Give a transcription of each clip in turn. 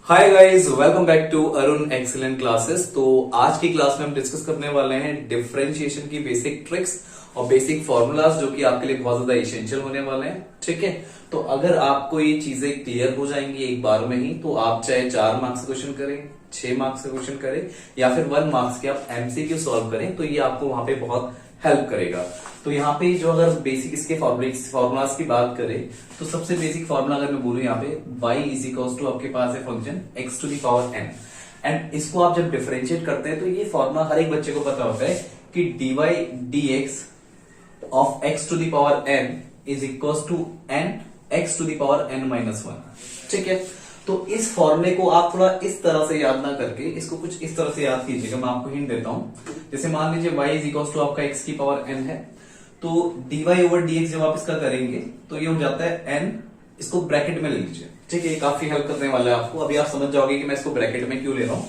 Hi guys, welcome back to Arun excellent classes. तो आज की क्लास में हम डिस्कस करने वाले हैं डिफरेंशिएशन की बेसिक ट्रिक्स और बेसिक फॉर्मूलाज जो कि आपके लिए बहुत ज्यादा एसेंशियल होने वाले हैं। ठीक है, तो अगर आपको ये चीजें क्लियर हो जाएंगी एक बार में ही, तो आप चाहे 4 मार्क्स का क्वेश्चन करें, 6 मार्क्स का क्वेश्चन करें या फिर 1 मार्क्स के आप एमसीक्यू सॉल्व करें, तो ये आपको वहां पे बहुत हेल्प करेगा। तो यहाँ पे जो अगर बेसिक इसके फॉर्मूलाज की बात करें, तो सबसे बेसिक फॉर्मूला अगर मैं बोलूं यहाँ पे y इज इक्वल टू आपके पास है function x to the power n, and इसको आप जब डिफरेंशिएट करते हैं तो ये फॉर्मूला हर एक बच्चे को पता होता है कि dy dx of x to the power n is equal to n x to the power n minus 1। ठीक है, तो इस फॉर्मूले को आप थोड़ा इस तरह से याद ना करके इसको कुछ इस तरह से याद कीजिएगा। मैं आपको हिंट देता हूं। जैसे मान लीजिए y इज इक्वल टू आपका x की पावर n है, तो dy ओवर dx जब आप इसका करेंगे तो ये हो जाता है n, इसको ब्रैकेट में ले लीजिए। ठीक है, ये काफी हेल्प करने वाला है आपको। अभी आप समझ जाओगे कि मैं इसको ब्रैकेट में क्यों ले रहा हूं।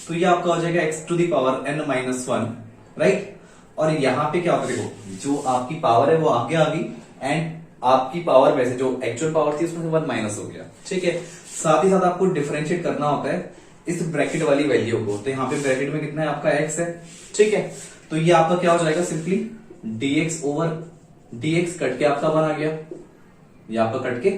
तो ये आपका हो जाएगा x to the power n minus 1, right. और यहाँ पे क्या होता है, देखो जो आपकी पावर है वो आगे आ गई एंड आपकी पावर में से जो एक्चुअल पावर थी उसमें से 1 माइनस हो गया। ठीक है, साथ ही साथ आपको डिफरेंशिएट करना होता है इस ब्रैकेट वाली वैल्यू को। तो यहाँ पे ब्रैकेट में कितना है आपका x है। ठीक है, तो ये आपका क्या हो जाएगा, simply dx over dx cut के आपका 1 आ गया, ये आपका कट के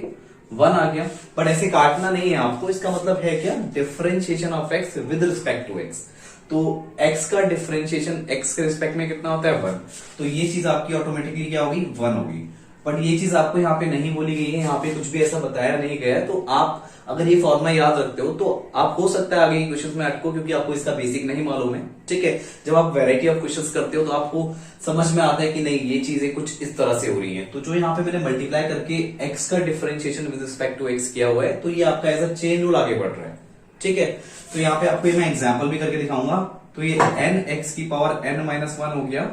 1 आ गया। बट ऐसे काटना नहीं है आपको, इसका मतलब है क्या, differentiation of x with respect to x। तो x का डिफरेंशिएशन x के रिस्पेक्ट में कितना होता है 1, तो ये चीज आपकी ऑटोमेटिकली क्या होगी 1 होगी। बट ये चीज आपको यहाँ पे नहीं बोली गई है, यहाँ पे कुछ भी ऐसा बताया नहीं गया है। तो आप अगर ये फॉर्मूला याद रखते हो तो आप हो सकता है आगे के क्वेश्चंस में अटको, क्योंकि आपको इसका बेसिक नहीं मालूम है। ठीक है, जब आप वैरायटी ऑफ क्वेश्चंस करते हो तो आपको समझ में आता है कि नहीं ये चीजें कुछ इस तरह से हो रही हैं। तो जो यहाँ पे मैंने मल्टीप्लाई करके x का differentiation with respect to x किया हुआ है, तो ये आपका एज अ चेन रूल आगे बढ़ रहा है। ठीक है, तो यहाँ पे आपको मैं एग्जाम्पल भी करके दिखाऊंगा। तो ये n x की पावर n माइनस 1 हो गया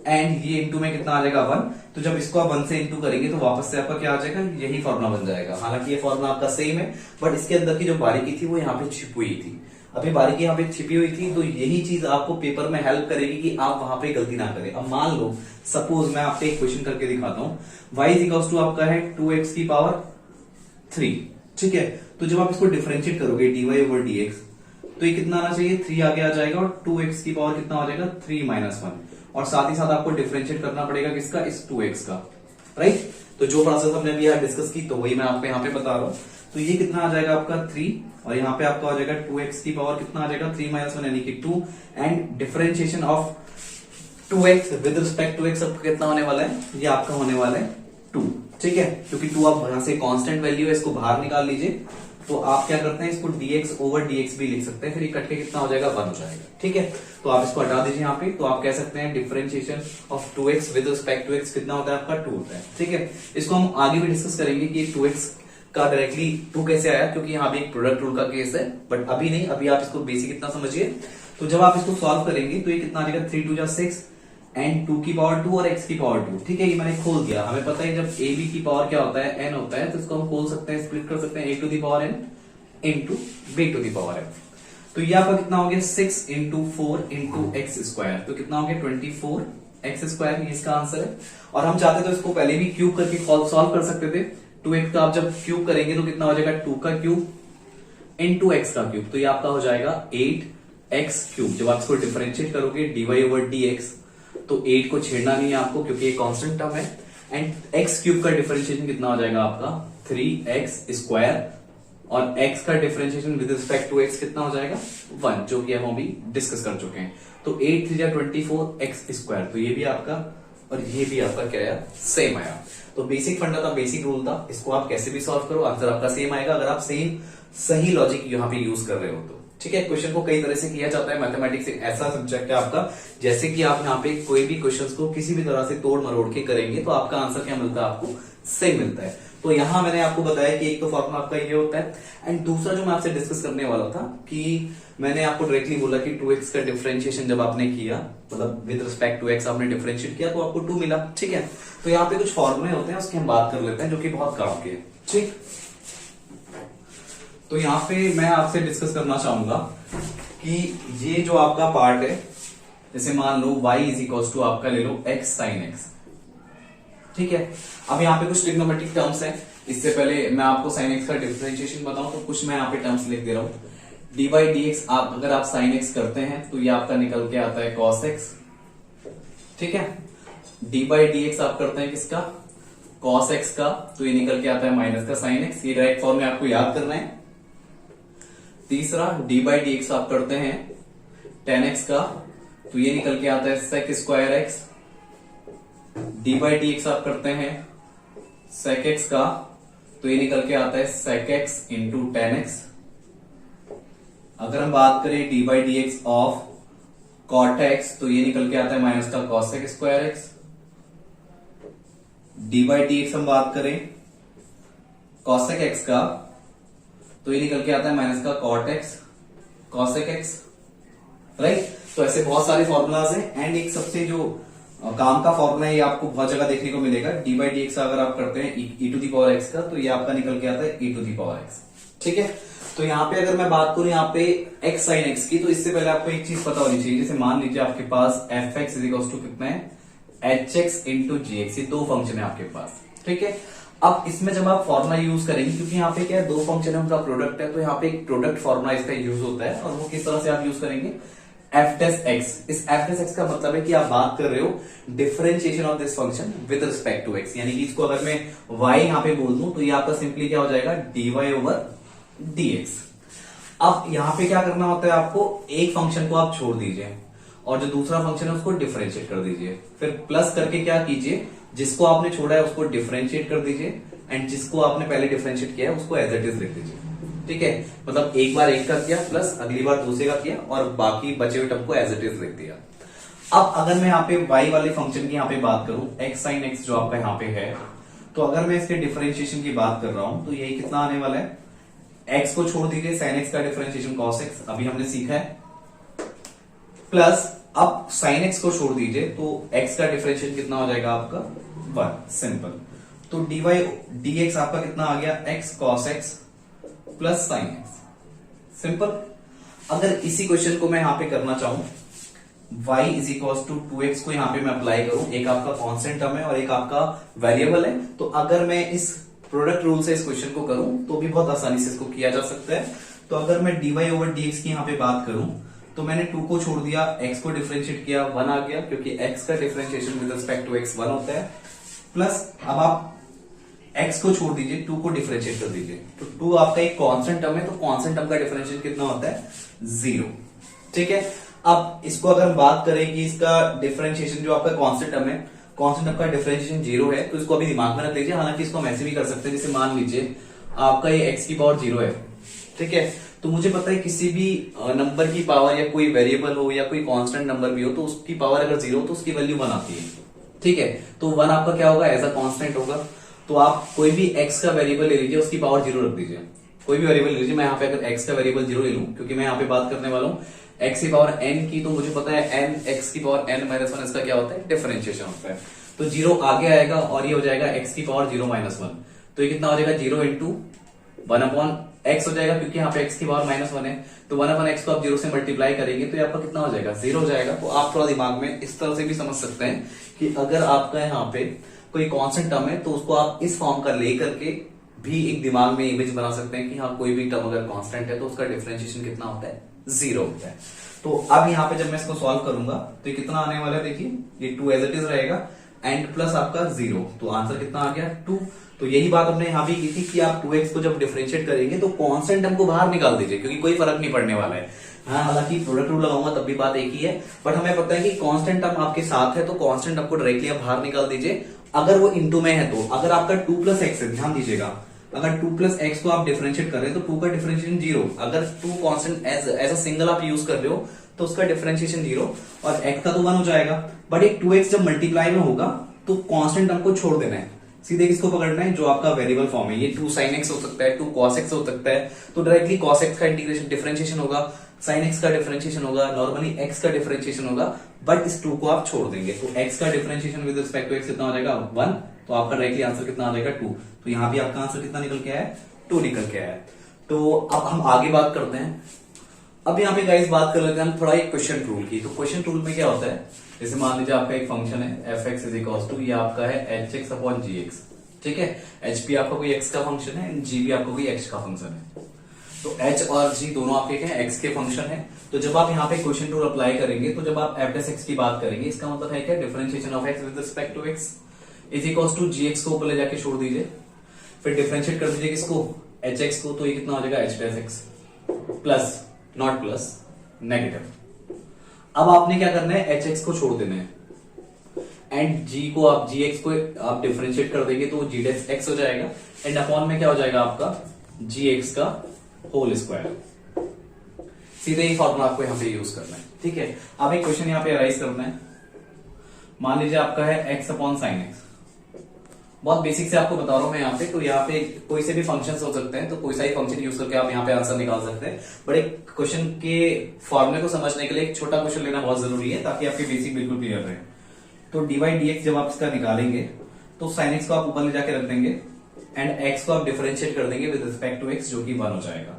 एंड ये इंटू में कितना आ जाएगा 1। तो जब इसको आप 1 से इंटू करेंगे तो वापस से आपका क्या आ जाएगा, यही फॉर्मूला बन जाएगा। हालांकि ये फॉर्मूला आपका सेम है, बट इसके अंदर की जो बारीकी थी वो यहाँ पे छिप हुई थी। अभी बारीकी यहाँ पे छिपी हुई थी, तो यही चीज आपको पेपर में हेल्प करेगी कि आप वहां पे गलती ना करें। अब मान लो सपोज मैं आपको एक क्वेश्चन करके दिखाता हूँ। y इज इक्वल टू आपका है 2x की पावर 3। ठीक है, तो जब आप इसको डिफरेंशिएट करोगे dy ओवर dx, तो ये कितना आना चाहिए, 3 आगे आ जाएगा और 2x की पावर कितना हो जाएगा 3 माइनस 1। और साथ ही साथ आपको डिफरेंशिएट करना पड़ेगा किसका, इस 2x का, राइट। तो जो प्रोसेस हमने अभी डिस्कस की तो वही मैं आपको यहाँ पे बता रहा हूँ। तो ये कितना आ जाएगा आपका 3 और यहाँ पे आपका हो जाएगा 2x की पावर कितना आ जाएगा 3 माइनस 1 यानी कि 2, and differentiation of 2x with respect to x आपका कितना होने वाला है, ये आपका होने वाला है 2। ठीक है, क्योंकि 2 आप यहां से कांस्टेंट वैल्यू है, इसको बाहर निकाल लीजिए। तो आप क्या करते हैं, इसको dx ओवर dx भी लिख सकते हैं, फिर ये कट के कितना हो जाएगा 1 हो जाएगा। ठीक है, तो आप इसको हटा दीजिए यहाँ पे। तो आप कह सकते हैं differentiation of 2x with respect to x कितना होता है आपका 2 होता है। ठीक है, इसको हम आगे भी डिस्कस करेंगे कि 2x का डायरेक्टली 2 कैसे आया, क्योंकि यहाँ पे एक प्रोडक्ट रूल का केस है। बट अभी नहीं, अभी आप इसको बेसिक इतना समझिए। तो जब आप इसको सॉल्व करेंगे तो ये कितना आ जाएगा 3 2 जा 6 एंड 2 की पावर 2 और x की पावर 2। ठीक है, ये मैंने खोल दिया। हमें पता है जब a b की पावर क्या होता है, n होता है, तो इसको हम खोल सकते हैं, स्प्लिट कर सकते हैं a to the power n into b to the power n। तो ये आपका कितना हो गया 6 इंटू 4 इंटू एक्स स्क्वायर, तो कितना हो गया 24 एक्स स्क्वायर, ये इसका आंसर है। और हम चाहते तो इसको पहले भी क्यूब करके सॉल्व कर सकते थे। 2x का आप जब क्यूब करेंगे तो कितना हो जाएगा 2 का क्यूब इंटू एक्स का क्यूब, तो ये आपका हो जाएगा 8x क्यूब। जब आप इसको डिफरेंशिएट करोगे dy ओवर dx, तो 8 को छेड़ना नहीं है आपको क्योंकि ये कांस्टेंट टर्म है। एंड x क्यूब का डिफरेंशिएशन कितना हो जाएगा आपका 3x स्क्वायर, और x का differentiation with respect to x कितना हो जाएगा 1, जो कि हम अभी डिस्कस कर चुके हैं। तो 8 3 24 x स्क्वायर, तो ये भी आपका और ये भी आपका क्या आया, सेम आया। तो बेसिक फंडा था, बेसिक रूल था, इसको आप कैसे भी सॉल्व करो आंसर आपका सेम आएगा, अगर आप सेम सही लॉजिक यहाँ पे यूज कर रहे हो तो। ठीक है, क्वेश्चन को कई तरह से किया जाता है। मैथमेटिक्स एक ऐसा सब्जेक्ट है आपका, जैसे कि आप यहाँ पे कोई भी क्वेश्चन को किसी भी तरह से तोड़ मरोड़ के करेंगे तो आपका आंसर क्या मिलता है, आपको सही मिलता है। तो यहां मैंने आपको बताया कि एक तो फॉर्मूला आपका ये होता है, एंड दूसरा जो मैं आपसे डिस्कस करने वाला था कि मैंने आपको डायरेक्टली बोला कि 2x का डिफरेंशिएशन जब आपने किया, मतलब विद रिस्पेक्ट टू x आपने डिफरेंशिएट किया तो आपको 2 मिला। ठीक है, तो यहाँ पे कुछ फॉर्मूले होते हैं उसकी हम बात कर लेते हैं जो कि बहुत काम के हैं। ठीक, तो यहाँ पे मैं आपसे डिस्कस करना चाहूंगा कि ये जो आपका पार्ट है, जैसे मान लो y इज इक्वल टू आपका ले लो x साइन x। ठीक है, अब यहाँ पे कुछ ट्रिग्नोमेट्रिक टर्म्स हैं इससे पहले मैं आपको साइन एक्स का डिफरेंशिएशन बताऊं तो कुछ मैं यहाँ पे टर्म्स लिख दे रहा हूं। डी बाई डी एक्स आप अगर आप साइन एक्स करते हैं तो ये आपका निकल के आता है कॉस एक्स, ठीक है। डी बाई डी एक्स आप करते हैं किसका, कॉस एक्स का, तो ये निकल के आता है माइनस का साइन एक्स। ये डायरेक्ट फॉर्म में आपको याद करना है। तीसरा डी बाई डी एक्स आप करते हैं टेन एक्स का, तो ये निकल के आता है sec square x. D by d x आप करते हैं सेक एक्स का, तो ये निकल के आता है sec x into tan x. अगर हम बात करें d by d x of cot x, तो ये निकल के आता है माइनस का cosec square x. D by d x हम बात करें कॉसेक एक्स का, तो ये निकल के आता है माइनस का cot x cosec x, right. तो ऐसे बहुत सारे फॉर्मूलाज हैं। एंड एक सबसे जो काम का फॉर्मूला है ये आपको बहुत जगह देखने को मिलेगा। डी बाई डी एक्स अगर आप करते हैं ई टू दी पावर एक्स का, तो ये आपका निकल के आता है ई टू दी पावर एक्स, ठीक है। तो यहाँ पे अगर मैं बात करूं यहाँ पे एक्स साइन एक्स की, तो इससे पहले आपको एक चीज पता होनी चाहिए। जैसे मान लीजिए आपके पास F X is equal to कितना है, H X into G X, ये दो फंक्शन है आपके पास, ठीक है। अब इसमें जब आप फॉर्मुला यूज करेंगे, क्योंकि यहाँ पे क्या है, दो फंक्शन है उनका प्रोडक्ट है, तो यहाँ पे एक प्रोडक्ट फॉर्मुला इसका यूज होता है। और वो किस तरह से आप यूज करेंगे, एफ डेस एक्स। इस एफ डेस एक्स का मतलब है कि आप बात कर रहे हो differentiation of this function with respect to x, यानी कि इसको अगर मैं y यहाँ पे बोल दूं तो ये आपका सिंपली क्या हो जाएगा, dy ओवर dx। अब यहाँ पे क्या करना होता है आपको, एक फंक्शन को आप छोड़ दीजिए और जो दूसरा फंक्शन है उसको डिफरेंशिएट कर दीजिए, फिर प्लस करके क्या कीजिए, जिसको आपने छोड़ा है उसको डिफरेंशिएट कर दीजिए एंड जिसको आपने पहले डिफरेंशिएट किया है उसको एज इट इज लिख दीजिए, ठीक है। मतलब एक बार एक का किया प्लस अगली बार दूसरे का किया और बाकी बचे हुए टर्म को एज इट इज लिख दिया। अब अगर मैं यहाँ पे y वाले फंक्शन की यहाँ पे बात करूं, x sin x जो आपका यहाँ पे है, तो अगर मैं इसके डिफरेंशिएशन की बात कर रहा हूं तो यही कितना आने वाला है, x को छोड़ दीजिए, sin x का डिफरेंशिएशन cos x अभी हमने सीखा है, प्लस अब sin x को छोड़ दीजिए तो x का डिफरेंशिएशन कितना हो जाएगा आपका 1, सिंपल। तो dy dx आपका कितना आ गया, x cos x plus sin x, simple. अगर इसी क्वेश्चन को मैं यहां पे करना चाहूं, y is equal to 2x को यहां पे मैं अप्लाई करूं, एक आपका कांस्टेंट टर्म है और एक आपका वेरिएबल है, तो अगर मैं इस प्रोडक्ट रूल से इस क्वेश्चन को करूं तो भी बहुत आसानी से इसको किया जा सकता है। तो अगर मैं dy ओवर dx की यहां पे बात करूं तो मैंने 2 को छोड़ दिया, x को डिफरेंशिएट किया, 1 आ गया, क्योंकि x का differentiation with respect to x 1 होता है, प्लस अब आप x को छोड़ दीजिए, 2 को डिफरेंशिएट कर दीजिए, तो 2 आपका एक कांस्टेंट टर्म है, तो कांस्टेंट टर्म का डिफरेंशिएशन कितना होता है, 0, ठीक है। अब इसको अगर हम बात करें कि इसका डिफरेंशिएशन जो आपका कांस्टेंट टर्म है, कांस्टेंट टर्म का डिफरेंशिएशन 0 है, तो इसको अभी दिमाग में रख लीजिए। हालांकि इसको हम ऐसे भी कर सकते हैं, जैसे मान लीजिए आपका ये x की पावर 0 है, ठीक है, तो मुझे पता है किसी भी नंबर की पावर या कोई वेरिएबल हो या कोई कांस्टेंट नंबर भी हो, तो उसकी पावर अगर 0 हो तो उसकी वैल्यू 1 आती है, ठीक है। तो 1 आपका क्या होगा, एज अ कांस्टेंट होगा। तो आप कोई भी x का वेरिएबल ले लीजिए, उसकी पावर 0 रख दीजिए, कोई भी वेरिएबल ले लीजिए। मैं यहाँ पे अगर x का वेरिएबल 0 ले लूं, क्योंकि मैं यहाँ पे बात करने वाला हूँ x की पावर n की, तो मुझे पता है n x की पावर n माइनस 1 इसका क्या होता है, डिफरेंशिएशन होता है। तो 0 आगे आएगा और ये हो जाएगा x की पावर 0 माइनस 1, तो ये कितना हो जाएगा, 0 इंटू 1 अपॉन x हो जाएगा, क्योंकि यहाँ पे x की पावर माइनस 1 है, तो 1 अपॉन x को आप 0 से मल्टीप्लाई करेंगे तो ये आपका कितना हो जाएगा, 0 हो जाएगा। तो आप थोड़ा दिमाग में इस तरह से भी समझ सकते हैं कि अगर आपका यहाँ पे कोई कांस्टेंट टर्म है तो उसको आप इस फॉर्म का ले करके भी एक दिमाग में इमेज बना सकते हैं कि हाँ कोई भी टर्म अगर कांस्टेंट है तो उसका डिफरेंशिएशन कितना होता है, 0 होता है। तो अब यहाँ पे जब मैं इसको सॉल्व करूंगा तो ये कितना आने वाला है, देखिए ये 2 एज इट इज रहेगा एंड प्लस आपका 0, तो आंसर कितना आ गया, 2। तो यही बात हमने यहाँ भी की थी कि आप 2x को जब डिफरेंशिएट करेंगे तो कांस्टेंट टर्म को बाहर निकाल दीजिए, क्योंकि कोई फर्क नहीं पड़ने वाला है। हाँ, हालांकि प्रोडक्ट रूल लगाऊंगा तब भी बात एक ही है, बट हमें पता है कि कांस्टेंट टर्म आपके साथ है तो कांस्टेंट टर्म को डायरेक्टली आप बाहर निकाल दीजिए। अगर वो इनटू में है तो, अगर आपका 2 प्लस एक्स है, ध्यान दीजिएगा, अगर 2 प्लस एक्स को आप डिफरेंशिएट कर रहे हैं तो 2 का डिफरेंशिएशन 0, अगर 2 कांस्टेंट एज अ सिंगल आप यूज कर रहे हो तो उसका डिफरेंशिएशन 0 और x का तो 1 हो जाएगा। बट एक 2x जब मल्टीप्लाई में होगा तो कांस्टेंट टर्म को छोड़ देना है, सीधे किसको पकड़ना है, जो आपका वेरिएबल फॉर्म है। ये 2 sin x हो सकता है, 2 cos x हो सकता है, तो डायरेक्टली cos x का इंटीग्रेशन डिफरेंशिएशन होगा, sin x का डिफरेंशिएशन होगा, नॉर्मली x का डिफरेंशिएशन होगा, बट इस 2 को आप छोड़ देंगे तो x का differentiation with respect to x कितना हो जाएगा, 1, तो आपका डायरेक्टली आंसर कितना आ जाएगा, 2। तो यहाँ भी आपका आंसर कितना निकल के आया है, 2 निकल के आया है। तो अब हम आगे बात करते हैं। अब यहाँ पे गाइस बात कर लेते हैं हम थोड़ा एक क्वेश्चन रूल की। तो क्वेश्चन रूल में क्या होता है, जैसे मान लीजिए आपका एक फंक्शन है f(x) इज इक्वल टू, ये आपका है h(x) अपॉन gx, ठीक है। एच भी आपका कोई एक्स का फंक्शन है एंड जी भी आपका कोई एक्स का फंक्शन है। तो एच और जी दोनों आपके क्या है, एक्स के फंक्शन है। तो जब आप यहाँ पे क्वेश्चन रूल अप्लाई करेंगे तो जब आप एफ एक्स की बात करेंगे, इसका मतलब है क्या, differentiation of x with respect to x is equals to g x को ऊपर ले जाके छोड़ दीजिए, फिर डिफरेंशिएट कर दीजिए किसको, एच एक्स को, तो ये कितना हो जाएगा H dash x plus not plus negative. अब आपने क्या करना है, एच एक्स को छोड़ देना है एंड जी को आप जी एक्स को आप डिफरेंशिएट कर देंगे तो जी डैश एक्स हो जाएगा एंड अपॉन में क्या हो जाएगा आपका जी एक्स का होल स्क्वायर। सीधे ही फॉर्मूला आपको यहां पे यूज करना है, ठीक है। अब एक क्वेश्चन यहां पे अराइज करना है, मान लीजिए आपका है एक्स अपॉन साइन एक्स। बहुत बेसिक से आपको बता रहा हूं मैं यहाँ पे, तो यहाँ पे कोई से भी फंक्शंस हो सकते हैं, तो कोई सा ही फंक्शन यूज करके आप यहाँ पे आंसर निकाल सकते हैं। बट एक क्वेश्चन के फॉर्मूले को समझने के लिए एक छोटा क्वेश्चन लेना बहुत जरूरी है ताकि आपके बेसिक बिल्कुल क्लियर रहे। तो dy dx जब आप इसका निकालेंगे तो sin x को आप ऊपर ले जाके रख देंगे एंड x को आप डिफरेंशिएट कर देंगे विद रिस्पेक्ट टू x जो कि 1 हो जाएगा,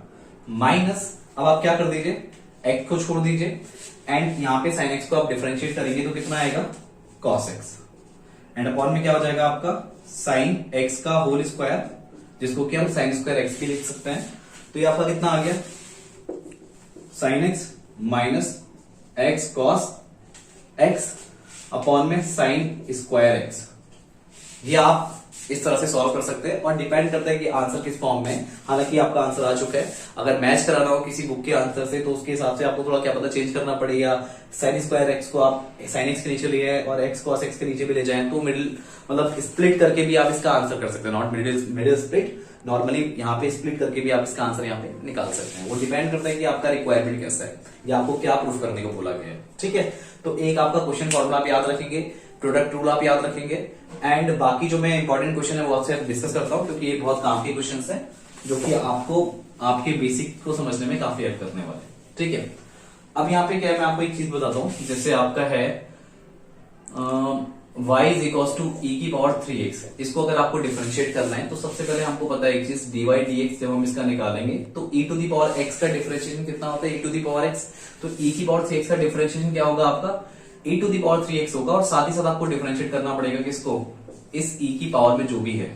माइनस अब आप क्या कर दीजिए, x को छोड़ दीजिए एंड यहाँ पे sin x को आप डिफरेंशिएट करेंगे तो कितना आएगा cos x एंड अपॉन में क्या हो जाएगा आपका sin x का होल स्क्वायर, जिसको कि हम sin स्क्वायर x भी लिख सकते हैं। तो ये आपका कितना आ गया sin x minus x cos x upon में sin स्क्वायर x। ये आप इस तरह से सॉल्व कर सकते हैं और डिपेंड करता है कि आंसर किस फॉर्म में है। हालांकि आपका आंसर आ चुका है, अगर मैच कराना हो किसी बुक के आंसर से तो उसके हिसाब से आपको थोड़ा क्या पता चेंज करना पड़ेगा। sin स्क्वायर एक्स को आप sin x के नीचे लिए और x cos x के नीचे भी ले जाएं तो मिडिल मतलब स्प्लिट करके भी आप इसका आंसर कर सकते हैं, नॉट मिडिल स्प्लिट, नॉर्मली यहाँ पे स्प्लिट करके भी आप इसका आंसर यहाँ पे निकाल सकते हैं। वो डिपेंड करता है कि आपका रिक्वायरमेंट कैसा है या आपको क्या प्रूफ करने को बोला गया है, ठीक है। तो एक आपका क्वेश्चन फॉर्मूला आप याद रखेंगे, प्रोडक्ट रूल आप याद रखेंगे एंड बाकी जो मैं इंपॉर्टेंट क्वेश्चन है वो आपसे डिस्कस करता हूं क्योंकि ये बहुत काम के क्वेश्चंस हैं जो कि आपको आपके बेसिक को समझने में काफी हेल्प करने वाले, ठीक है। अब यहाँ पे क्या है, मैं आपको एक चीज बताता हूं, जैसे आपका है y is equals to e की पावर 3x। इसको अगर आपको डिफरेंशिएट करना है तो सबसे पहले हमको पता है एक चीज, dy dx जब हम इसका निकालेंगे तो e to the power x का डिफरेंशिएशन कितना होता है, e to the power x। तो e की पावर 3x का डिफरेंशिएशन क्या होगा आपका e to the power 3x होगा और साथ ही साथ आपको डिफरेंशिएट करना पड़ेगा किसको, इस e की पावर में जो भी है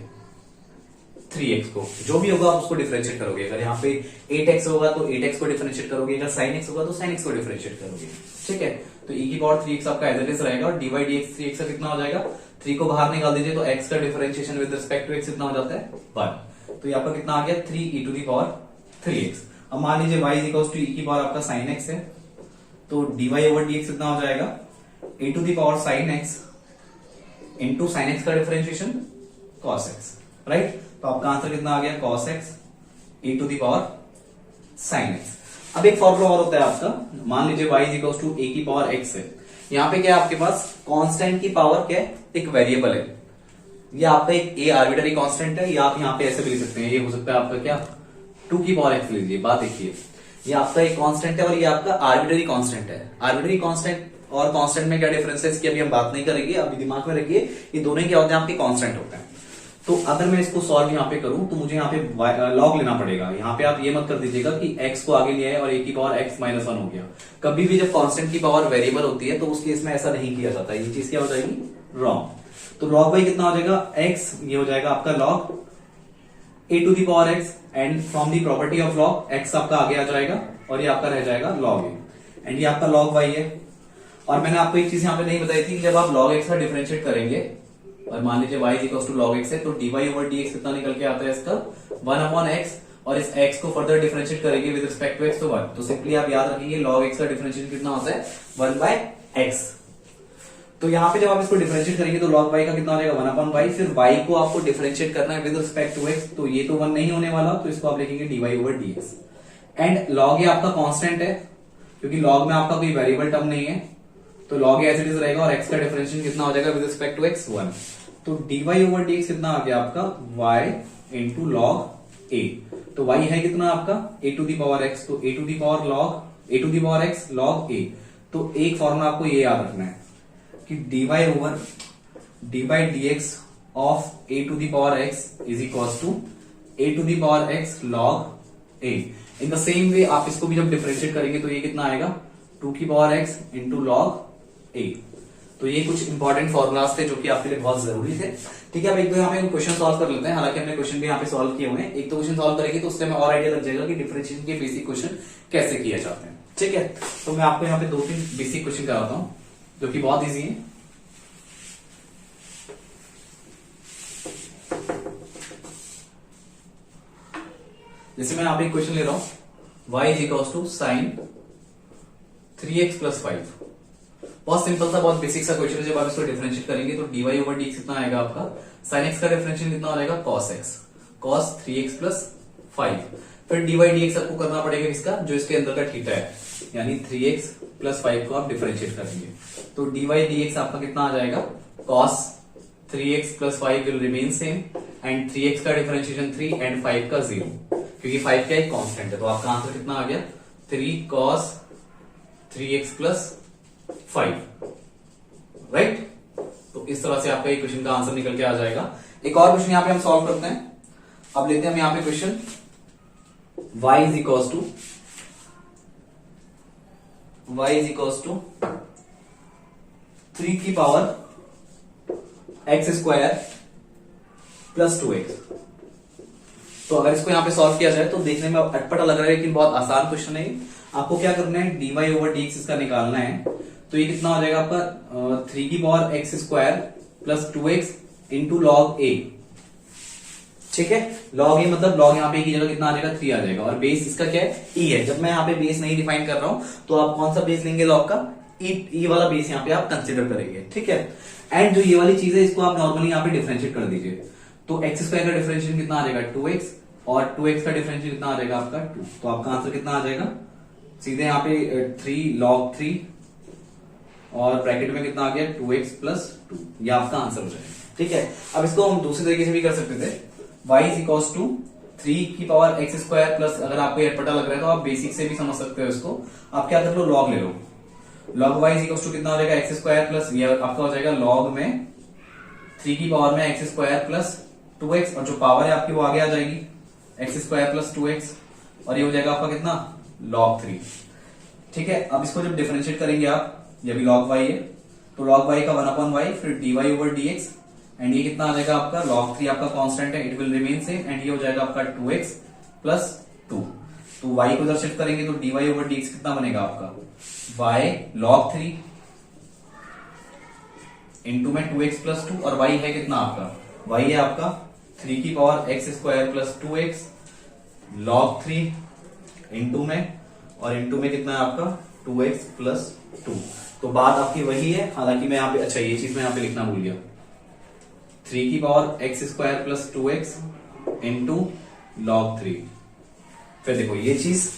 3x को, जो भी होगा आप उसको डिफरेंशिएट करोगे। अगर यहाँ पे 8x होगा तो 8x को डिफरेंशिएट करोगे, अगर sin x होगा तो sin x को डिफरेंशिएट करोगे, ठीक है। तो e की पावर 3x आपका एज इट इज रहेगा और dy dx 3x का कितना हो जाएगा, 3 को बाहर निकाल दीजिए तो x का differentiation with respect to x कितना हो जाता है 1। तो ये आपका कितना आ गया 3e to the power 3x। अब मान लीजिए y is equals to e की पावर आपका sin x है तो dy ओवर dx कितना हो जाएगा e to the power sin x into sin x का डिफरेंशिएशन cos x, राइट। तो आपका आंसर कितना आ गया cos x e to the power sin x। अब एक फॉर्मूला और होता है आपका, मान लीजिए y is equals to a की पावर x है, यहाँ पे क्या है आपके पास कांस्टेंट की पावर क्या है, एक वेरिएबल है, ये आपका एक a आर्बिट्ररी कांस्टेंट है, या आप यहाँ पे ऐसे भी लिख सकते हैं, ये हो सकता है आपका क्या 2 की पावर x लीजिए। बात देखिए, ये आपका एक कांस्टेंट है और ये आपका आर्बिट्ररी कांस्टेंट है। आर्बिट्ररी कांस्टेंट और कांस्टेंट में क्या डिफरेंस है इसकी अभी हम बात नहीं करेंगे, अभी दिमाग में रखिए ये दोनों ही क्या होते हैं आपके कांस्टेंट होते हैं। तो अगर मैं इसको सॉल्व यहाँ पे करूं तो मुझे यहाँ पे लॉग लेना पड़ेगा। यहाँ पे आप ये मत कर दीजिएगा कि x को आगे लिया है और a की पावर x माइनस 1 हो गया। कभी भी जब कांस्टेंट की पावर वेरिएबल होती है तो उस केस में ऐसा नहीं किया जाता, ये चीज क्या हो जाएगी रॉन्ग। तो लॉग बाई कितना हो जाएगा x, ये हो जाएगा आपका log a to the power x and from the property of log x आपका आगे आ जाएगा और ये आपका रह जाएगा लॉग a एंड ये आपका लॉग y है। और मैंने आपको एक चीज यहाँ पे नहीं बताई थी, जब आप log x का डिफरेंशिएट करेंगे और मान लीजिए y equals to log x है तो dy ओवर dx कितना निकल के आता है इसका 1 अपॉन x, और इस x को फर्दर डिफरेंशिएट करेंगे विद रिस्पेक्ट टू x तो 1। तो सिंपली आप याद रखेंगे log x का डिफरेंशिएशन कितना होता है 1 बाय x। तो यहाँ पे जब आप इसको डिफरेंशिएट करेंगे तो log y का कितना हो जाएगा 1 अपॉन y, फिर y को आपको डिफरेंशिएट करना है विद रिस्पेक्ट टू x, तो ये तो 1 नहीं होने वाला, तो इसको आप लिखेंगे dy over dx and log ये आपका कांस्टेंट है क्योंकि log में आपका कोई वेरिएबल टर्म नहीं है, तो log एज इट इज रहेगा और x का डिफरेंशिएशन कितना हो जाएगा विद रिस्पेक्ट टू x 1। तो dy ओवर dx कितना आ गया आपका y इंटू लॉग a। तो y है कितना आपका a to the power x, तो a to the power log a to the power x log a। तो एक फॉर्मूला आपको ये याद रखना है कि dy over dy dx of a to the power x is equals to a to the power x log a। In the same way आप इसको भी जब डिफरेंशिएट करेंगे तो ये कितना आएगा 2 की power x into log a। तो ये कुछ इंपॉर्टेंट फॉर्मुलाज थे जो कि आपके लिए बहुत जरूरी थे। ठीक है, अब एक दो यहाँ पे क्वेश्चन सॉल्व कर लेते हैं। हालांकि हमने क्वेश्चन भी यहाँ पे सॉल्व किए हुए हैं, एक तो क्वेश्चन सॉल्व करेंगे तो उससे हमें और आइडिया लग जाएगा कि डिफरेंशिएशन के बेसिक क्वेश्चन कैसे किए जाते हैं। ठीक है, तो मैं आपको यहाँ पे 2-3 बेसिक क्वेश्चन कराता हूँ जो कि बहुत ईजी है। जैसे मैं यहाँ पे क्वेश्चन ले रहा हूं, y is equals to sine 3x plus 5। बहुत सिंपल सा, बहुत बेसिक सा क्वेश्चन है। जब आप इसको डिफरेंशिएट करेंगे तो dy ओवर dx कितना आएगा आपका, sin x का डिफरेंशियल कितना हो जाएगा, cos x, cos 3x plus 5। फिर dy dx आपको करना पड़ेगा इसका, जो इसके अंदर का थीटा है, यानी 3x प्लस 5 को आप डिफरेंशिएट करेंगे तो dy dx आपका कितना आ जाएगा, cos 3x plus 5 will remain same and 3x का डिफरेंशिएशन 3 एंड 5 का 0, क्योंकि 5 क्या एक कांस्टेंट है। तो आपका आंसर कितना आ गया, 3 cos 3x प्लस 5, राइट। तो इस तरह से आपका एक क्वेश्चन का आंसर निकल के आ जाएगा। एक और क्वेश्चन यहां पे हम सॉल्व करते हैं। अब लेते हैं हम यहां पे question y is equals to 3 की power x square plus 2x। तो अगर इसको यहां पे सॉल्व किया जाए तो देखने में अटपटा लग रहा है, लेकिन बहुत आसान क्वेश्चन है। आपको क्या करना है, dy ओवर dx इसका निकालना है। तो ये कितना हो जाएगा आपका 3 की power x square plus 2x into log a। ठीक है, लॉग a मतलब लॉग यहाँ पे की जगह कितना आ जाएगा, 3 आ जाएगा, और बेस इसका क्या है, e है। जब मैं यहाँ पे बेस नहीं डिफाइन कर रहा हूं तो आप कौन सा बेस लेंगे, लॉग का e वाला बेस यहाँ पे आप कंसिडर करेंगे। ठीक है, एंड जो ये वाली चीज है इसको आप नॉर्मली यहाँ पे डिफरेंशिएट कर दीजिए। तो x स्क्वायर का डिफरेंशिएशन कितना आ जाएगा, 2x, और 2x का डिफरेंशिएशन कितना आ जाएगा आपका 2। तो आपका आंसर कितना आ जाएगा, सीधे यहाँ पे 3 log 3 और ब्रैकेट में कितना आ गया, 2x प्लस 2। ये आपका आंसर हो जाएगा। ठीक है, अब इसको हम दूसरे तरीके से भी कर सकते थे, y इज इक्वल्स टू 3 की पावर x स्क्वायर प्लस, अगर आपको ये पता लग रहा है तो आप बेसिक से भी समझ सकते हो इसको। आप क्या कर लो, लॉग ले लो। log y is equals to कितना हो जाएगा, x स्क्वायर प्लस ये आपका हो जाएगा लॉग में 3 की पावर में x स्क्वायर प्लस 2x, और जो पावर है आपकी वो आगे आ जाएगी x स्क्वायर प्लस 2x, और ये हो जाएगा आपका कितना, log 3। ठीक है, अब इसको जब डिफरेंशिएट करेंगे आप, ये भी log y है तो log y का 1/y, फिर dy ओवर dx, एंड ये कितना आ जाएगा आपका, log 3 आपका कांस्टेंट है, it will remain same, and ये हो जाएगा आपका 2x प्लस 2। तो y को इधर शिफ्ट करेंगे तो dy ओवर dx कितना बनेगा आपका, y log 3 इंटू में 2x प्लस 2, और y है कितना आपका, y है आपका 3 की power x square plus 2x log 3 into में, और इंटू में कितना है आपका 2x प्लस 2। तो बात आपकी वही है, हालांकि मैं यहाँ पे, अच्छा ये चीज मैं यहाँ पे लिखना भूल गया, 3 की power x square plus 2x into log 3। फिर देखो ये चीज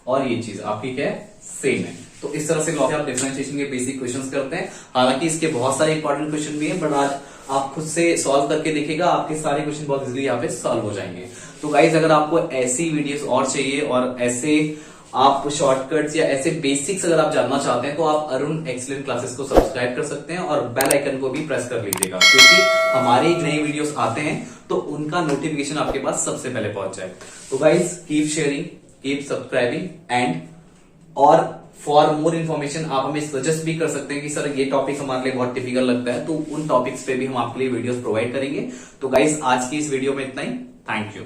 और ये चीज आपकी क्या है, सेम है। तो इस तरह से लॉग आप डिफरेंशिएशन के बेसिक क्वेश्चंस करते हैं। हालांकि इसके बहुत सारे इंपॉर्टेंट क्वेश्चन भी हैं, बट आज आप खुद से सॉल्व करके देखिएगा, आपके सारे क्वेश्चन बहुत इजीली यहाँ पे सॉल्व हो जाएंगे। तो गाइज, अगर आपको ऐसी वीडियोस और चाहिए और ऐसे आप शॉर्टकट्स या ऐसे बेसिक्स अगर आप जानना चाहते हैं तो आप अरुण एक्सीलेंट क्लासेस को सब्सक्राइब कर सकते हैं और बेल आइकन को भी प्रेस कर लीजिएगा, क्योंकि हमारे नए वीडियोस आते हैं तो उनका नोटिफिकेशन आपके पास सबसे पहले पहुंच जाए। तो guys, keep sharing, keep subscribing, and और फॉर मोर इन्फॉर्मेशन आप हमें सजेस्ट भी कर सकते हैं कि सर ये टॉपिक हमारे लिए बहुत टिपिकल लगता है, तो उन टॉपिक्स पे भी हम आपके लिए वीडियोस प्रोवाइड करेंगे। तो गाइज, आज की इस वीडियो में इतना ही। Thank you.